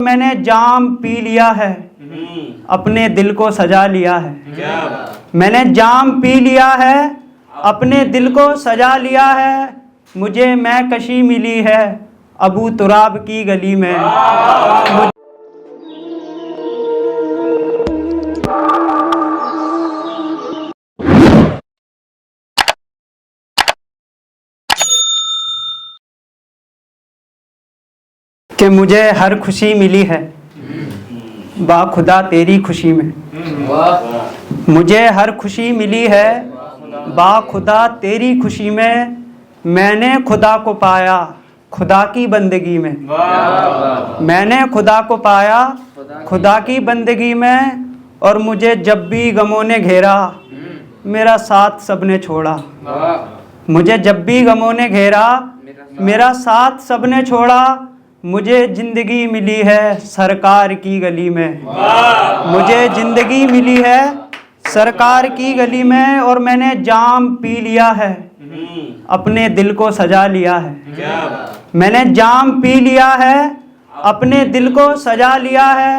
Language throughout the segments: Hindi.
मैंने जाम पी लिया है, अपने दिल को सजा लिया है। मैंने जाम पी लिया है, अपने दिल को सजा लिया है। मुझे मैं कशी मिली है अबू तुराब की गली में। कि मुझे हर खुशी मिली है बाखुदा तेरी खुशी में। मुझे हर खुशी मिली है बाखुदा तेरी खुशी में। मैंने खुदा को पाया खुदा की बंदगी में। मैंने खुदा को पाया खुदा की बंदगी में। और मुझे जब भी गमों ने घेरा मेरा साथ सबने छोड़ा। मुझे जब भी गमों ने घेरा मेरा साथ सबने छोड़ा। मुझे जिंदगी मिली है सरकार की गली में। मुझे जिंदगी मिली है सरकार की गली में। और मैंने जाम पी लिया है अपने दिल को सजा लिया है। मैंने जाम पी लिया है अपने दिल को सजा लिया है।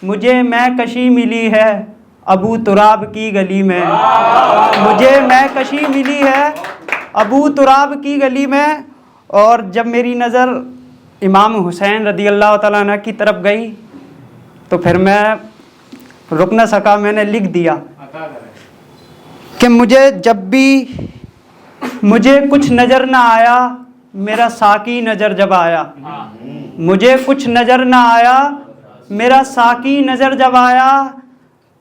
मुझे मैं कशी मिली है अबू तुराब की गली में। मुझे मैं कशी मिली है अबू तुराब की गली में। और जब मेरी नज़र इमाम हुसैन रदी अल्लाह तआला अन्हु की तरफ गई तो फिर मैं रुक न सका। मैंने लिख दिया कि मुझे जब भी मुझे कुछ नज़र ना आया मेरा साकी नज़र जब आया। मुझे कुछ नज़र ना आया मेरा साकी नज़र जब आया।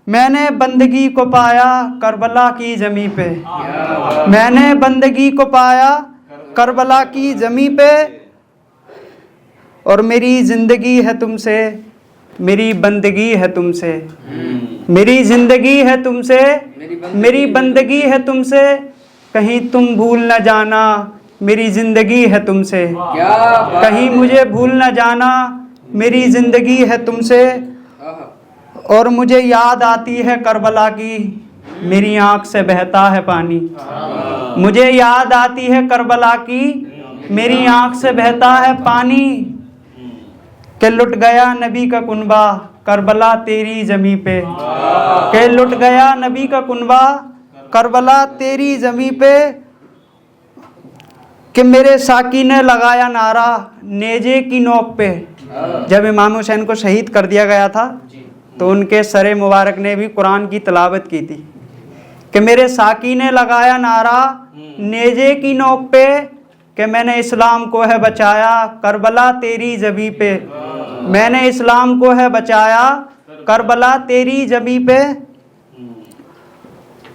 मैंने बंदगी को पाया करबला की ज़मीं पे। मैंने बंदगी को पाया करबला की ज़मीं पे। और मेरी ज़िंदगी है तुमसे मेरी बंदगी है तुमसे। मेरी ज़िंदगी है तुमसे मेरी बंदगी है तुमसे। कहीं तुम भूल न जाना मेरी ज़िंदगी है तुमसे। कहीं मुझे भूल न जाना मेरी ज़िंदगी है तुमसे। और मुझे याद आती है करबला की मेरी आँख से बहता है पानी। मुझे याद आती है करबला की मेरी आँख से बहता है पानी। कि लुट गया नबी का कुनबा करबला तेरी ज़मीं पे। कि लुट गया नबी का कुनबा करबला तेरी ज़मीं पे। कि मेरे साकी ने लगाया नारा नेजे की नोक पे। जब इमाम हुसैन को शहीद कर दिया गया था तो उनके सरे मुबारक ने भी कुरान की तिलावत की थी कि मेरे साकी ने लगाया नारा नेजे की नोक पे। कि मैंने इस्लाम को है बचाया करबला तेरी ज़मीं पे। मैंने इस्लाम को है बचाया करबला तेरी ज़मीं पे।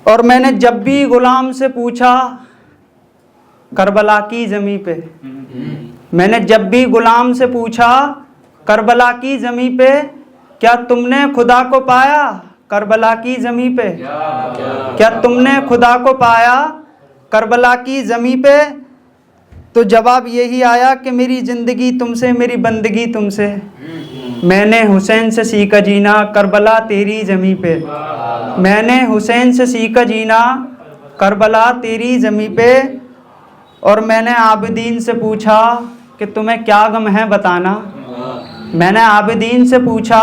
और मैंने जब भी गुलाम से पूछा करबला की ज़मीं पे। मैंने जब भी गुलाम से पूछा करबला की ज़मीं पे क्या तुमने खुदा को पाया करबला की ज़मीं पे। क्या तुमने खुदा को पाया करबला की ज़मीं पे। तो जवाब यही आया कि मेरी ज़िंदगी तुमसे मेरी बंदगी तुमसे। मैंने हुसैन से सीखा जीना करबला तेरी ज़मीं पे। मैंने हुसैन से सीखा जीना करबला तेरी ज़मीं पे। और मैंने आबिदीन से पूछा कि तुम्हें क्या गम है बताना। मैंने आबिदीन से पूछा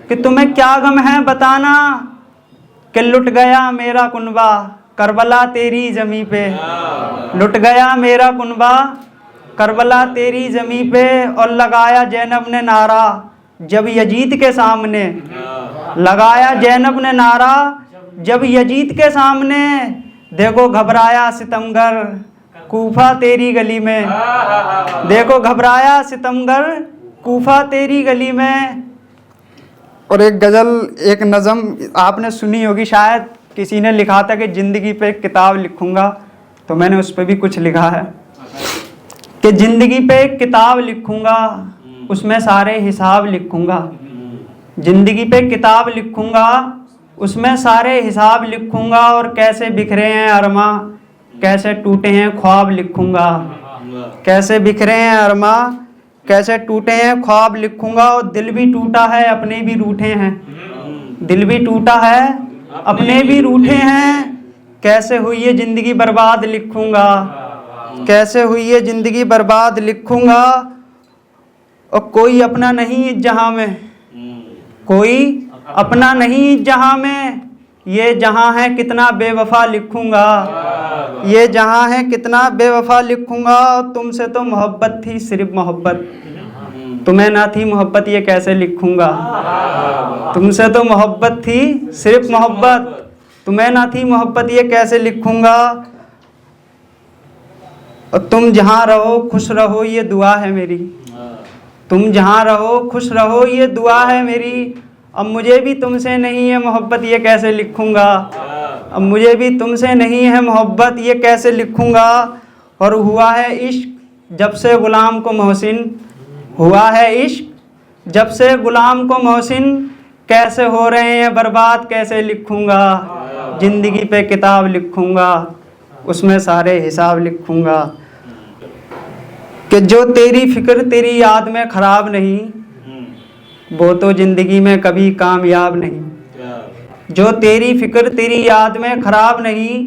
कि तुम्हें क्या गम है बताना। कि लुट गया मेरा कुनबा करबला तेरी ज़मीं पे। लुट गया मेरा कुनबा करबला तेरी ज़मीं पे। और लगाया ज़ैनब ने नारा जब यजीद के सामने। लगाया ज़ैनब ने नारा जब यजीद के सामने। देखो घबराया सितमगर कूफा तेरी गली में। देखो घबराया सितमगर कूफा तेरी गली में। और एक गज़ल एक नज़म आपने सुनी होगी शायद। किसी ने लिखा था कि ज़िंदगी पे एक किताब लिखूंगा तो मैंने उस पर भी कुछ लिखा है कि ज़िंदगी पे एक किताब लिखूंगा उसमें सारे हिसाब लिखूंगा। ज़िंदगी पे किताब लिखूंगा उसमें सारे हिसाब लिखूंगा। और कैसे बिखरे हैं अरमा कैसे टूटे हैं ख्वाब लिखूंगा। कैसे बिखरे हैं अरमा कैसे टूटे हैं ख्वाब लिखूंगा। और दिल भी टूटा है अपने भी रूठे हैं। दिल भी टूटा है अपने भी रूठे हैं। कैसे हुई ये ज़िंदगी बर्बाद लिखूंगा। कैसे हुई ये ज़िंदगी बर्बाद लिखूंगा। और कोई अपना नहीं इस जहां में, कोई अपना नहीं इस जहां में, ये जहां है कितना बेवफा लिखूंगा, ये जहां है कितना बेवफा लिखूंगा। तुमसे तो मोहब्बत थी सिर्फ मोहब्बत, तुम्हें ना थी मोहब्बत ये कैसे लिखूंगा। तुमसे तो मोहब्बत थी सिर्फ मोहब्बत, तुम्हें ना थी मोहब्बत ये कैसे लिखूंगा। और तुम जहाँ रहो खुश रहो ये दुआ है मेरी, तुम जहाँ रहो खुश रहो ये दुआ है मेरी। अब मुझे भी तुमसे नहीं है मोहब्बत ये कैसे लिखूंगा, अब मुझे भी तुमसे नहीं है मोहब्बत ये कैसे लिखूंगा। और हुआ है इश्क जब से गुलाम को मोहसिन, हुआ है इश्क जब से गुलाम को मोहसिन, कैसे हो रहे हैं बर्बाद कैसे लिखूंगा। जिंदगी पे किताब लिखूंगा उसमें सारे हिसाब लिखूंगा। कि जो तेरी फिक्र तेरी याद में ख़राब नहीं, वो तो ज़िंदगी में कभी कामयाब नहीं। जो तेरी फिक्र तेरी याद में ख़राब नहीं,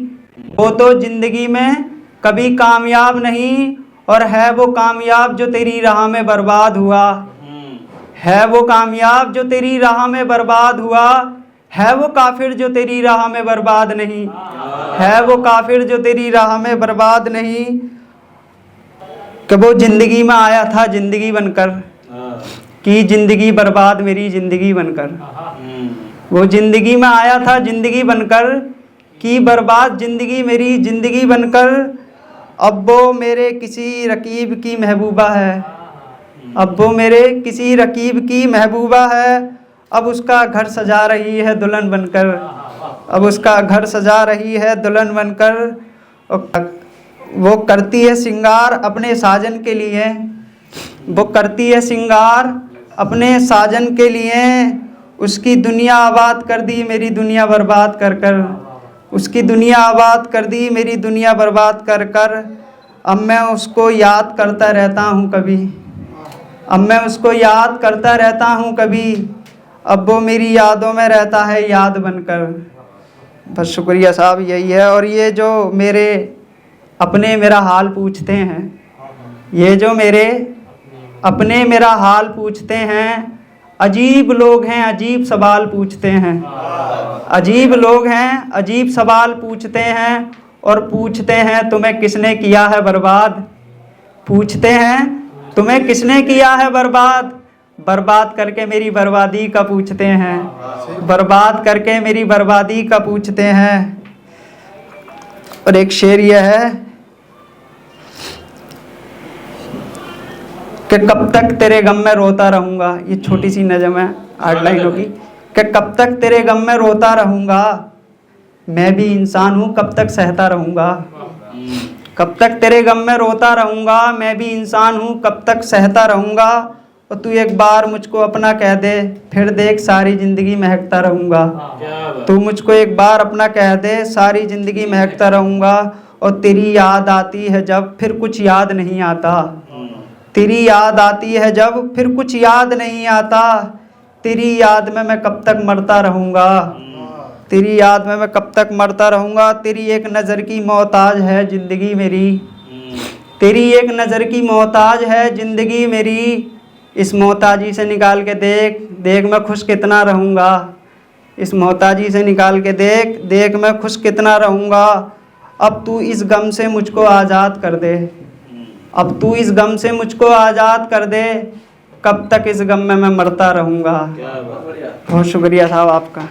वो तो ज़िंदगी में कभी कामयाब नहीं। और है वो कामयाब जो तेरी राह में बर्बाद हुआ, है वो कामयाब जो तेरी राह में बर्बाद हुआ। है वो काफिर जो तेरी राह में बर्बाद नहीं, है वो काफिर जो तेरी राह में बर्बाद नहीं। कि वो जिंदगी में आया था जिंदगी बनकर, की जिंदगी बर्बाद मेरी जिंदगी बनकर। वो जिंदगी में आया था जिंदगी बनकर, की बर्बाद जिंदगी मेरी जिंदगी बनकर। अब वो मेरे किसी रकीब की महबूबा है, अब वो मेरे किसी रकीब की महबूबा है। अब उसका घर सजा रही है दुल्हन बनकर, अब उसका घर सजा रही है दुल्हन बनकर। वो करती है सिंगार अपने साजन के लिए, वो करती है सिंगार अपने साजन के लिए। उसकी दुनिया आबाद कर दी मेरी दुनिया बर्बाद कर कर, उसकी दुनिया आबाद कर दी मेरी दुनिया बर्बाद कर कर। अब मैं उसको याद करता रहता हूँ कभी, अब मैं उसको याद करता रहता हूँ कभी। अब वो मेरी यादों में रहता है याद बनकर। बस शुक्रिया साहब, यही है। और ये जो मेरे अपने मेरा हाल पूछते हैं, ये जो मेरे अपने मेरा हाल पूछते हैं, अजीब लोग हैं अजीब सवाल पूछते हैं, अजीब लोग हैं अजीब सवाल पूछते हैं। और पूछते हैं तुम्हें किसने किया है बर्बाद, पूछते हैं तुम्हें किसने किया है बर्बाद। बर्बाद करके मेरी बर्बादी का पूछते हैं, बर्बाद करके मेरी बर्बादी का पूछते हैं। और एक शेर यह है कि कब तक तेरे गम में रोता रहूँगा, ये छोटी सी नज़म है 8 लाइनों की। कि कब तक तेरे गम में रोता रहूँगा, मैं भी इंसान हूँ कब तक सहता रहूँगा। कब तक तेरे गम में रोता रहूँगा, मैं भी इंसान हूँ कब तक सहता रहूँगा। और तू एक बार मुझको अपना कह दे, फिर देख सारी ज़िंदगी महकता रहूँगा। तू मुझको एक बार अपना कह दे, सारी ज़िंदगी महकता रहूँगा। और तेरी याद आती है जब फिर कुछ याद नहीं आता, तेरी याद आती है जब फिर कुछ याद नहीं आता। तेरी याद में मैं कब तक मरता रहूँगा, तेरी याद में मैं कब तक मरता रहूँगा। तेरी एक नज़र की मोहताज है ज़िंदगी मेरी, तेरी एक नज़र की मोहताज है ज़िंदगी मेरी। इस मोहताजी से निकाल के देख, देख मैं खुश कितना रहूँगा। इस मोहताजी से निकाल के देख, देख मैं खुश कितना रहूँगा। अब तू इस गम से मुझको आज़ाद कर दे, अब तू इस गम से मुझको आज़ाद कर दे। कब तक इस गम में मैं मरता रहूँगा। बहुत शुक्रिया साहब आपका।